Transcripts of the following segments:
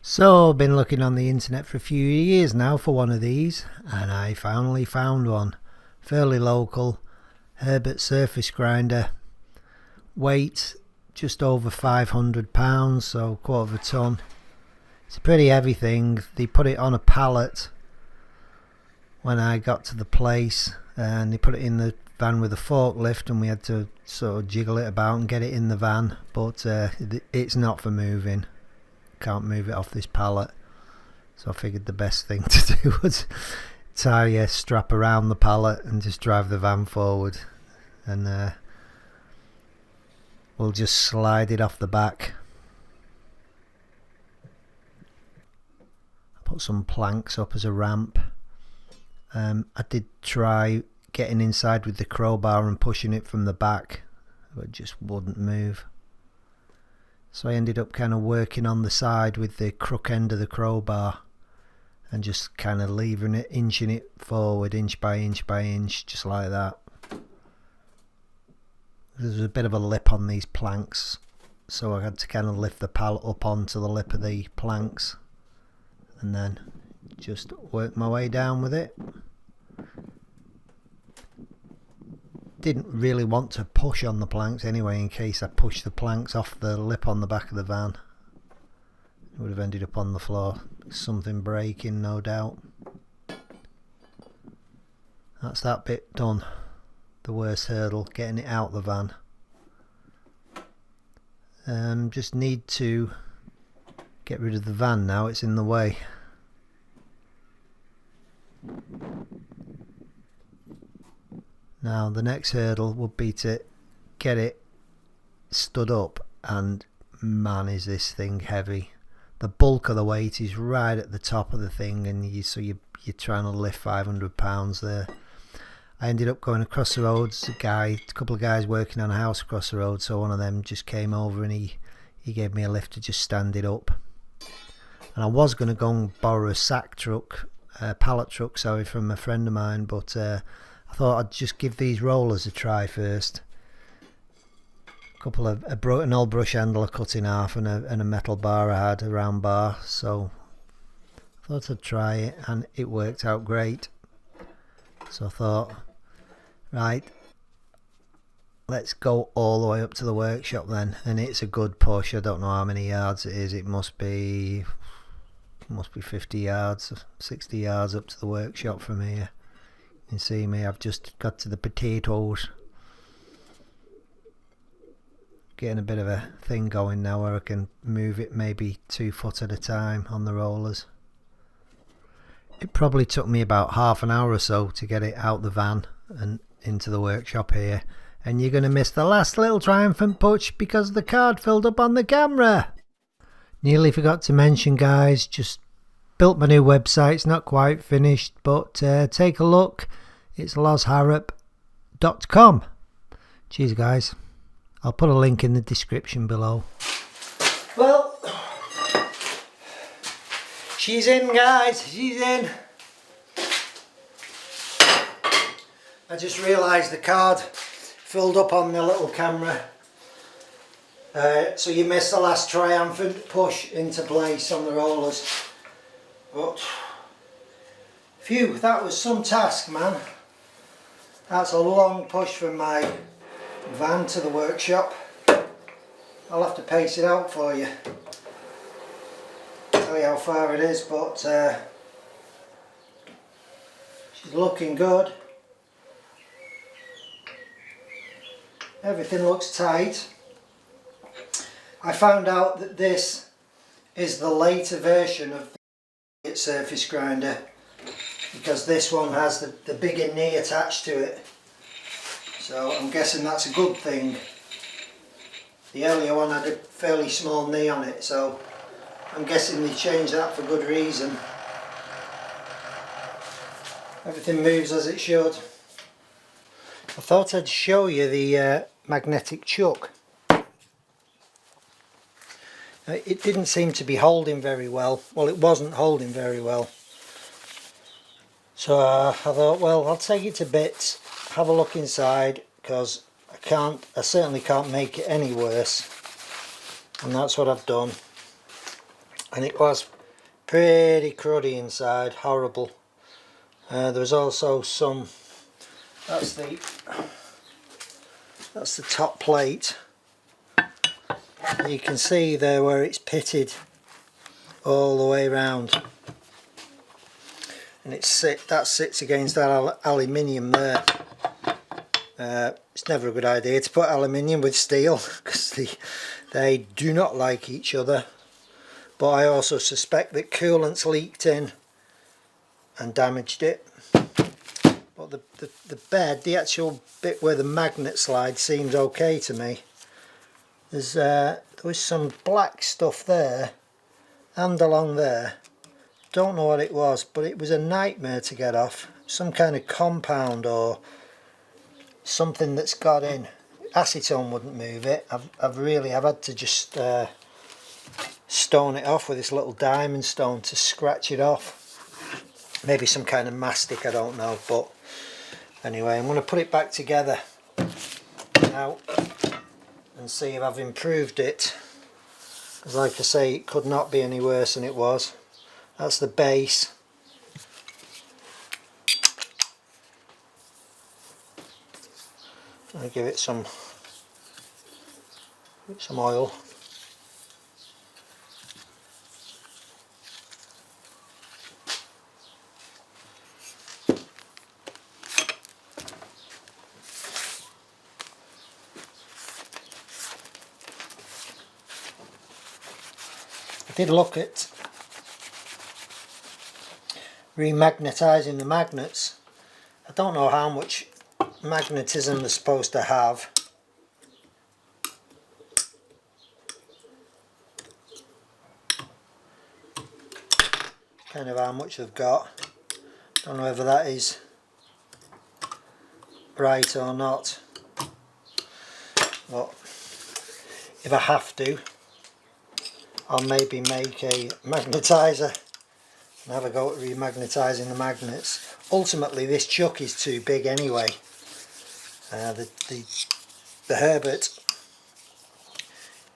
So I've been looking on the internet for a few years now for one of these, and I finally found one. Fairly local, Herbert surface grinder. Weight just over 500 pounds, so quarter of a ton. It's a pretty heavy thing. They put it on a pallet when I got to the place, and they put it in the van with a forklift, and we had to sort of jiggle it about and get it in the van, but it's not for moving. Can't move it off this pallet, so I figured the best thing to do was tie a strap around the pallet and just drive the van forward, and we'll just slide it off the back. I put some planks up as a ramp. I did try getting inside with the crowbar and pushing it from the back, but it just wouldn't move. So I ended up kind of working on the side with the crook end of the crowbar and just kind of levering it, inching it forward inch by inch by inch, just like that. There's a bit of a lip on these planks, so I had to kind of lift the pallet up onto the lip of the planks and then just work my way down with it. Didn't really want to push on the planks anyway, in case I pushed the planks off the lip on the back of the van. It would have ended up on the floor. Something breaking, no doubt. That's that bit done. The worst hurdle, getting it out the van. Just need to get rid of the van now, it's in the way. Now the next hurdle would be to get it stood up, and man is this thing heavy. The bulk of the weight is right at the top of the thing, and you're trying to lift 500 pounds there. I ended up going across the road. A couple of guys working on a house across the road, so one of them just came over and he gave me a lift to just stand it up. And I was going to go and borrow a pallet truck from a friend of mine, but I thought I'd just give these rollers a try first. An old brush handle I cut in half, and a metal bar I had, a round bar, so I thought I'd try it, and it worked out great. So I thought, right, let's go all the way up to the workshop then, and it's a good push. I don't know how many yards it is. It must be 50 yards, 60 yards up to the workshop from here. You can see me, I've just got to the potatoes. Getting a bit of a thing going now where I can move it maybe 2 foot at a time on the rollers. It probably took me about half an hour or so to get it out the van and into the workshop here. And you're going to miss the last little Triumphant push because the card filled up on the camera. Nearly forgot to mention, guys, just built my new website. It's not quite finished, but take a look. It's losharrop.com. Cheers, guys. I'll put a link in the description below. Well, she's in, guys. She's in. I just realised the card filled up on the little camera. So you missed the last Triumphant push into place on the rollers. But phew, that was some task, man. That's a long push from my van to the workshop. I'll have to pace it out for you, tell you how far it is, but she's looking good. Everything looks tight. I found out that this is the later version of the surface grinder, because this one has the bigger knee attached to it, so I'm guessing that's a good thing. The earlier one had a fairly small knee on it, so I'm guessing they changed that for good reason. Everything moves as it should. I thought I'd show you the magnetic chuck. It didn't seem to be holding very well. Well, it wasn't holding very well. So I thought, well, I'll take it to bits, have a look inside, because I certainly can't make it any worse. And that's what I've done. And it was Pretty cruddy inside, horrible. There was also some, that's the top plate. You can see there where it's pitted all the way around, and that sits against that aluminium there. It's never a good idea to put aluminium with steel because they do not like each other, but I also suspect that coolant's leaked in and damaged it. But the bed, the actual bit where the magnet slides, seems okay to me. There was some black stuff there and along there. Don't know what it was, but it was a nightmare to get off. Some kind of compound or something that's got in. Acetone wouldn't move it. I've had to just stone it off with this little diamond stone to scratch it off. Maybe some kind of mastic, I don't know, but anyway, I'm going to put it back together now and see if I've improved it, because like I say, it could not be any worse than it was. That's the base. I give it some oil. I did look at remagnetising the magnets. I don't know how much magnetism they're supposed to have. Kind of how much they've got. Don't know whether that is right or not. But if I have to, I'll maybe make a magnetizer and have a go at remagnetising the magnets. Ultimately, this chuck is too big anyway. The Herbert,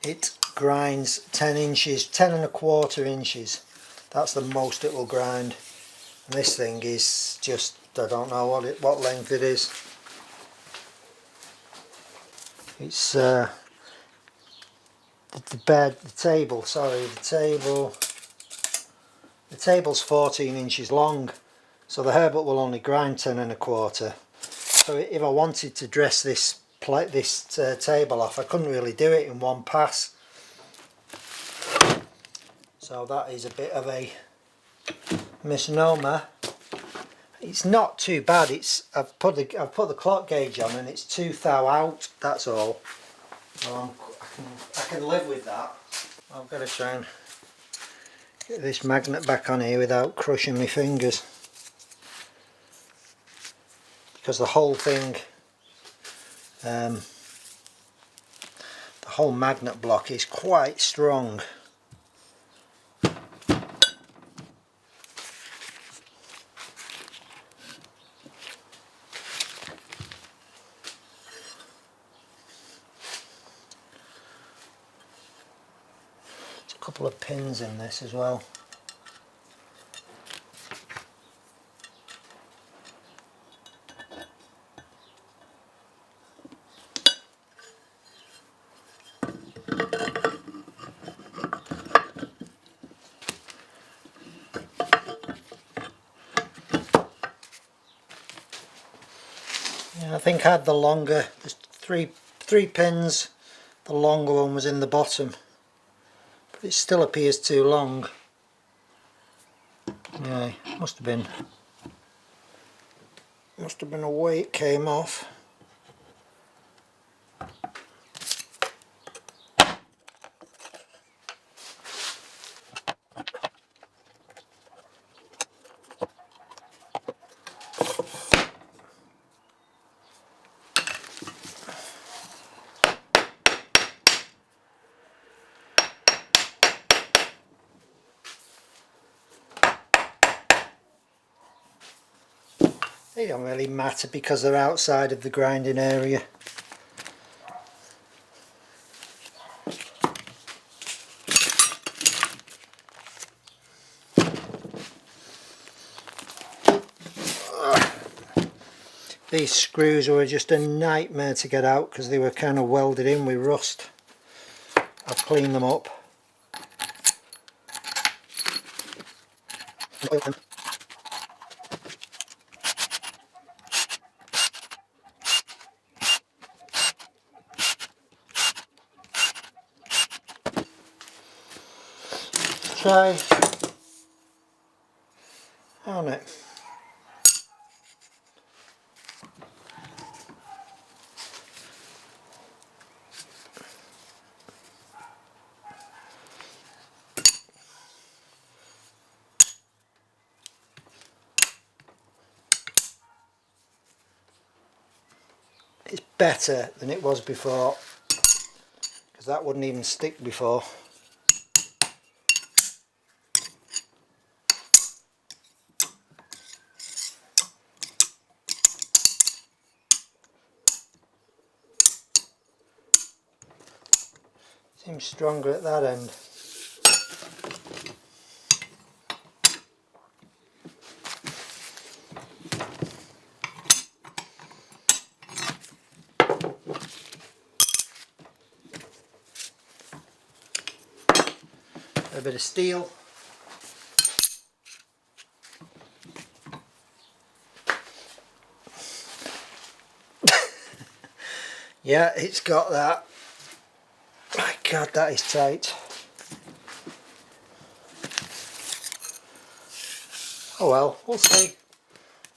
it grinds 10 inches, 10 1/4 inches. That's the most it will grind. And this thing is just, I don't know what length it is. It's the table's 14 inches long, so the Herbert will only grind 10 1/4. So if I wanted to dress this table off, I couldn't really do it in one pass. So that is a bit of a misnomer. It's not too bad. I've put the clock gauge on and it's 2 thou out. That's all. So I can live with that. I've got to try and get this magnet back on here without crushing my fingers, because the whole thing, the whole magnet block is quite strong. There's a couple of pins in this as well. Yeah, I think I had the longer, there's three pins, the longer one was in the bottom, but it still appears too long. Yeah, must have been a way it came off. They don't really matter because they're outside of the grinding area. These screws were just a nightmare to get out because they were kind of welded in with rust. I've cleaned them up. Try on it. It's better than it was before, because that wouldn't even stick before. Seems stronger at that end. A bit of steel. Yeah, it's got that. My God, that is tight. Oh well, we'll see.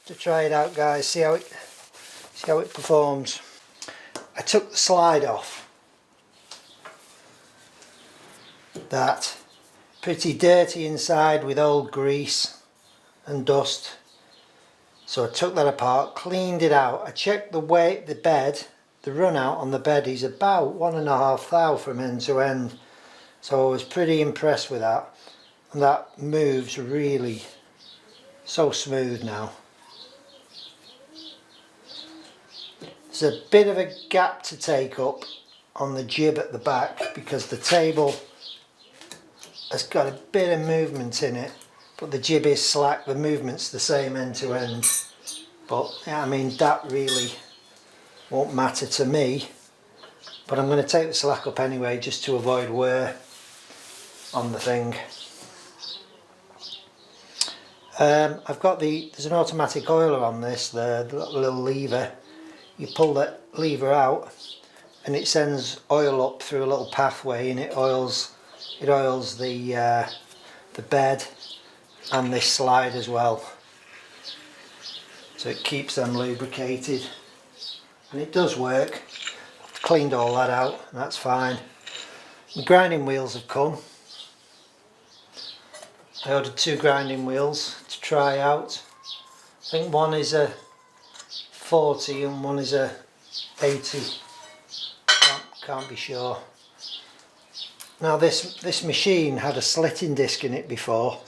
To try it out, guys. See how it performs. I took the slide off. That pretty dirty inside with old grease and dust. So I took that apart, cleaned it out. I checked the weight, the bed. The run out on the bed is about 1.5 thou from end to end. So I was pretty impressed with that. And that moves really so smooth now. There's a bit of a gap to take up on the jib at the back because the table has got a bit of movement in it, but the jib is slack. The movement's the same end to end. But yeah, I mean, that really won't matter to me. But I'm going to take the slack up anyway just to avoid wear on the thing. I've got there's an automatic oiler on this, the little lever. You pull that lever out and it sends oil up through a little pathway, and it oils the bed and this slide as well, so it keeps them lubricated, and it does work. I've cleaned all that out and that's fine. The grinding wheels have come. I ordered 2 grinding wheels to try out. I think one is a 40 and one is a 80. Can't be sure. Now this machine had a slitting disc in it before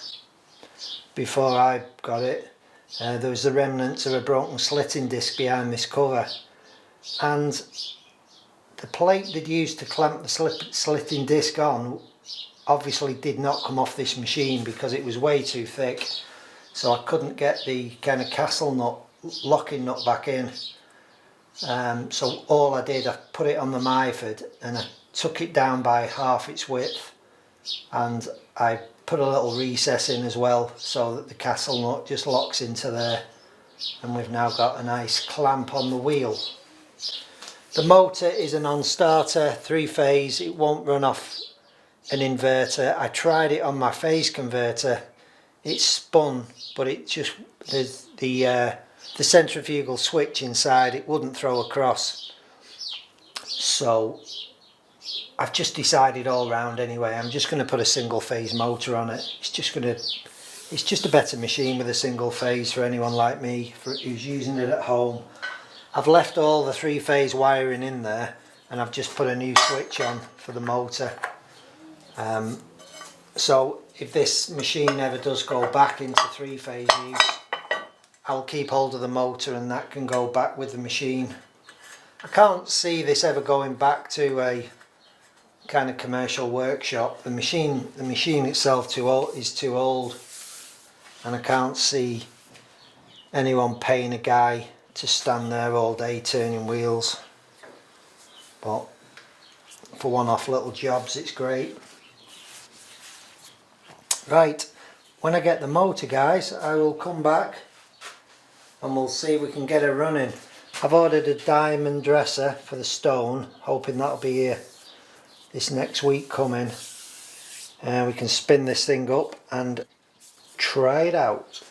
I got it. There was the remnants of a broken slitting disc behind this cover, and the plate they'd used to clamp the slitting disc on obviously did not come off this machine because it was way too thick, so I couldn't get the kind of castle nut, locking nut back in. So all I did, I put it on the Myford and I took it down by half its width, and I put a little recess in as well so that the castle nut just locks into there, and we've now got a nice clamp on the wheel. The motor is a non-starter, 3-phase. It won't run off an inverter. I tried it on my phase converter. It spun, but it just, there's the centrifugal switch inside, it wouldn't throw across. So I've just decided all round anyway, I'm just going to put a single phase motor on it. It's just a better machine with a single phase for anyone like me who's using it at home. I've left all the 3-phase wiring in there, and I've just put a new switch on for the motor. So if this machine ever does go back into 3-phase use, I'll keep hold of the motor and that can go back with the machine. I can't see this ever going back to a kind of commercial workshop. The machine itself is too old, and I can't see anyone paying a guy to stand there all day turning wheels, but for one-off little jobs it's great. Right, when I get the motor, guys, I will come back and we'll see if we can get her running. I've ordered a diamond dresser for the stone, hoping that'll be here this next week coming. We can spin this thing up and try it out.